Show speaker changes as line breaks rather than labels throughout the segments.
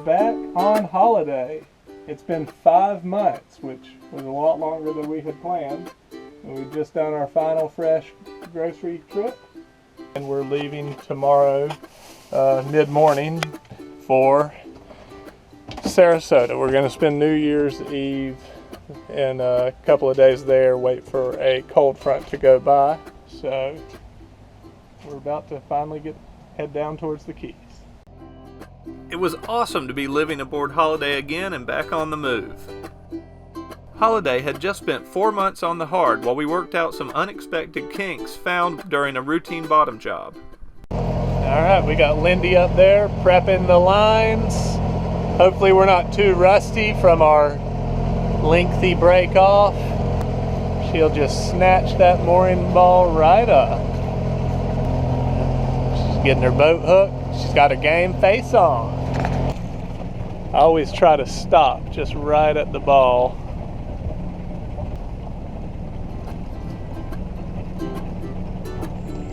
back on holiday. It's been 5 months, which was a lot longer than we had planned. And we've just done our final fresh grocery trip. And we're leaving tomorrow mid-morning for Sarasota. We're going to spend New Year's Eve and a couple of days there, wait for a cold front to go by. So we're about to finally head down towards the Keys.
It was awesome to be living aboard Holiday again and back on the move. Holiday had just spent 4 months on the hard while we worked out some unexpected kinks found during a routine bottom job.
Alright, we got Lindy up there prepping the lines. Hopefully we're not too rusty from our lengthy break off. She'll just snatch that mooring ball right up. She's getting her boat hooked. She's got her game face on. I always try to stop just right at the ball.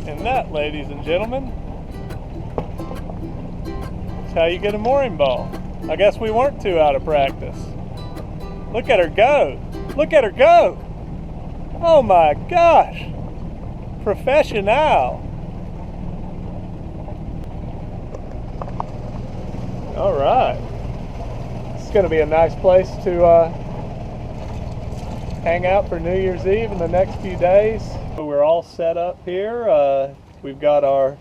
And that, ladies and gentlemen, is how you get a mooring ball. I guess we weren't too out of practice. Look at her go. Look at her go. Oh my gosh. Professional. All right. It's going to be a nice place to hang out for New Year's Eve in the next few days. We're all set up here. We've got our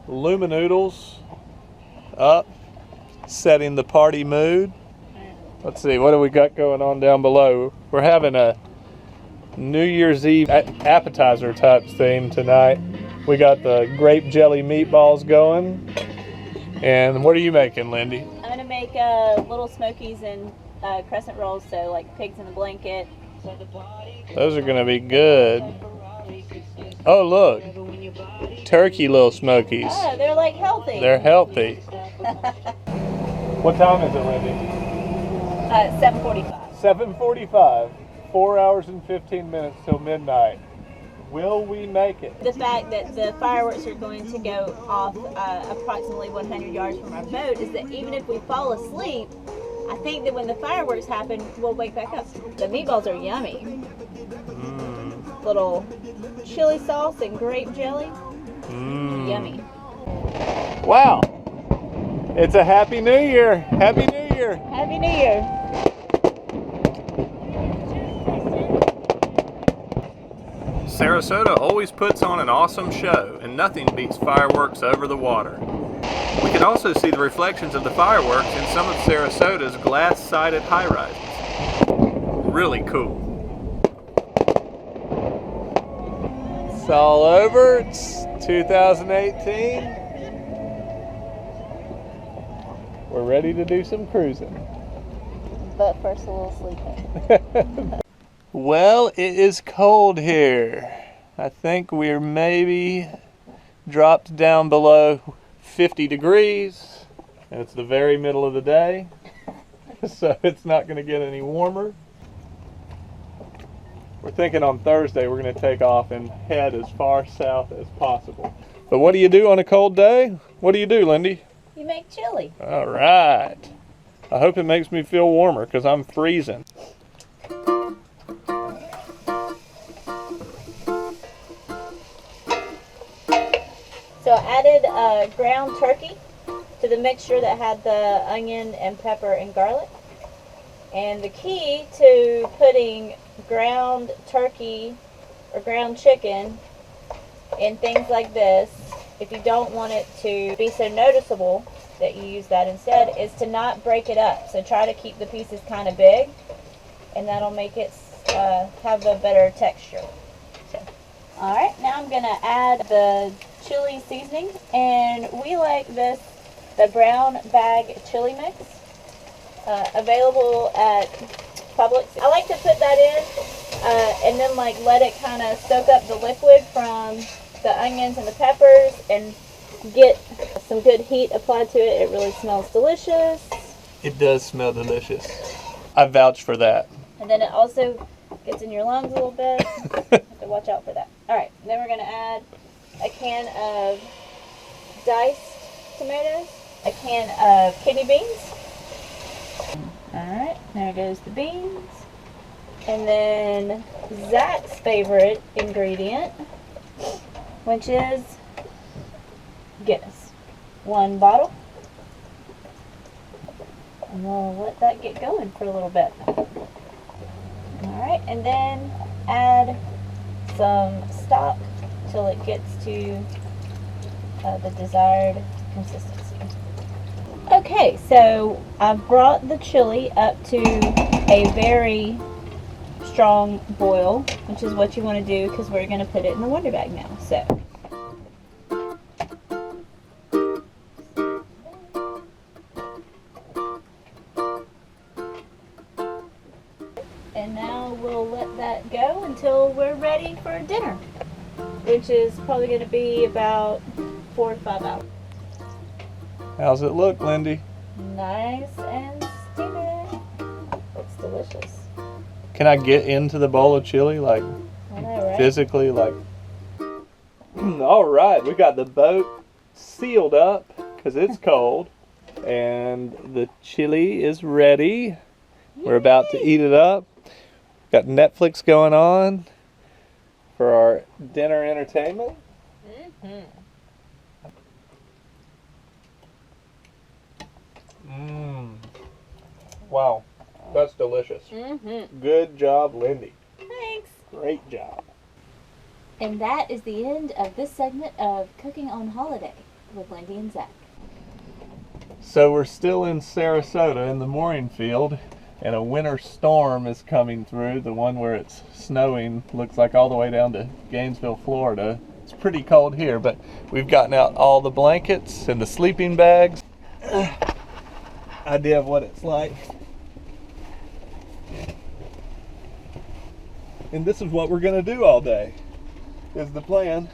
Luminoodles up, setting the party mood. Let's see, what do we got going on down below? We're having a New Year's Eve appetizer type theme tonight. We got the grape jelly meatballs going. And what are you making, Lindy?
I'm going to make little smokies and crescent rolls, so like pigs in a blanket.
Those are going to be good. Oh, look. Turkey little smokies.
Oh, they're like healthy.
They're healthy. What time is it, Lindy?
7:45.
7:45. 4 hours and 15 minutes till midnight. Will we make it?
The fact that the fireworks are going to go off approximately 100 yards from our boat is that even if we fall asleep, I think that when the fireworks happen, we'll wake back up. The meatballs are yummy. Little chili sauce and grape jelly. Yummy.
Wow. It's a Happy New Year. Happy New Year.
Happy New Year.
Sarasota always puts on an awesome show, and nothing beats fireworks over the water. We can also see the reflections of the fireworks in some of Sarasota's glass-sided high-rises. Really cool.
It's all over. It's 2018. We're ready to do some cruising.
But first a little sleeping.
Well, it is cold here. I think we're maybe dropped down below 50 degrees. And it's the very middle of the day. So it's not going to get any warmer. We're thinking on Thursday we're going to take off and head as far south as possible. But what do you do on a cold day? What do you do, Lindy?
You make chili.
All right. I hope it makes me feel warmer because I'm freezing.
So I added ground turkey to the mixture that had the onion and pepper and garlic. And the key to putting ground turkey or ground chicken in things like this, if you don't want it to be so noticeable that you use that instead, is to not break it up. So try to keep the pieces kind of big, and that'll make it have a better texture. So, all right, now I'm gonna add the chili seasoning, and we like this, the brown bag chili mix, available at Publix. I like to put that in and then like let it kind of soak up the liquid from the onions and the peppers and get some good heat applied to it. It really smells delicious.
It does smell delicious. I vouch for that.
And then it also gets in your lungs a little bit. You have to watch out for that. All right, then we're going to add a can of diced tomatoes. a can of kidney beans. Alright, there goes the beans. And then Zach's favorite ingredient, which is Guinness. 1 bottle. And we'll let that get going for a little bit. Alright, and then add some stock till it gets to the desired consistency. Okay, so I've brought the chili up to a very strong boil, which is what you want to do because we're going to put it in the Wonder Bag now. So and now we'll let that go until we're ready for dinner, which is probably going to be about 4 to 5 hours.
How's it look, Lindy?
Nice and steamy. Looks delicious.
Can I get into the bowl of chili, like
I know, right?
physically, like? All right, we got the boat sealed up because it's cold, and the chili is ready. We're about to eat it up. Got Netflix going on for our dinner entertainment. Wow, that's delicious. Good job, Lindy.
Thanks.
Great job.
And that is the end of this segment of Cooking on Holiday with Lindy and Zach.
So we're still in Sarasota in the mooring field, and a winter storm is coming through, the one where it's snowing, looks like all the way down to Gainesville, Florida. It's pretty cold here, but we've gotten out all the blankets and the sleeping bags. Idea of what it's like. And this is what we're gonna do all day, is the plan,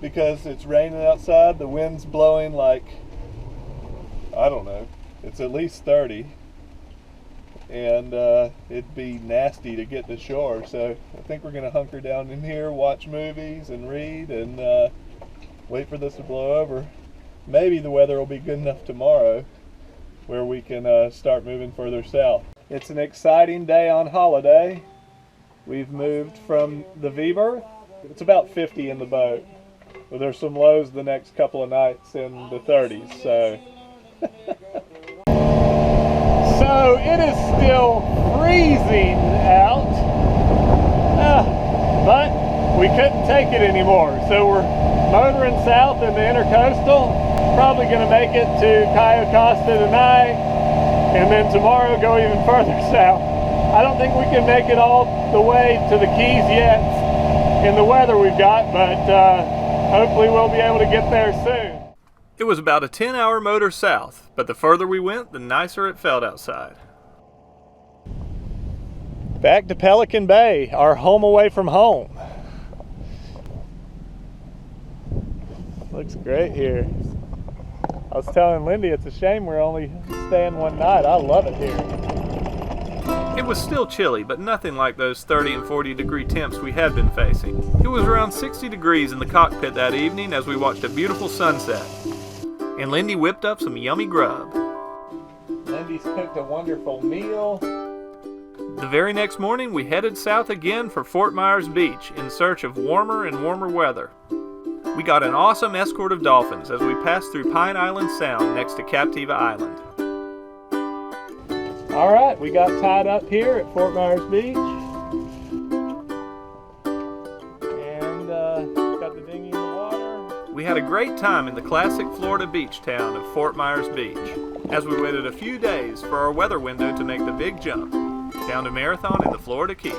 because it's raining outside, the wind's blowing like, I don't know, it's at least 30, and it'd be nasty to get to shore, so I think we're gonna hunker down in here, watch movies and read, and wait for this to blow over. Maybe the weather will be good enough tomorrow where we can start moving further south. It's an exciting day on holiday. We've moved from the V-berth. It's about 50 in the boat, but there's some lows the next couple of nights in the 30s, so. So it is still freezing out, but we couldn't take it anymore, so we're motoring south in the intercoastal. Probably going to make it to Cayo Costa tonight, and then tomorrow go even further south. I don't think we can make it all the way to the Keys yet in the weather we've got, but hopefully we'll be able to get there soon.
It was about a 10-hour motor south, but the further we went, the nicer it felt outside.
Back to Pelican Bay, our home away from home. Looks great here. I was telling Lindy it's a shame we're only staying one night. I love it here.
It was still chilly, but nothing like those 30 and 40 degree temps we had been facing. It was around 60 degrees in the cockpit that evening as we watched a beautiful sunset. And Lindy whipped up some yummy grub.
Lindy's cooked a wonderful meal.
The very next morning, we headed south again for Fort Myers Beach in search of warmer and warmer weather. We got an awesome escort of dolphins as we passed through Pine Island Sound next to Captiva Island.
All right, we got tied up here at Fort Myers Beach. And got the dinghy in the water.
We had a great time in the classic Florida beach town of Fort Myers Beach as we waited a few days for our weather window to make the big jump down to Marathon in the Florida Keys.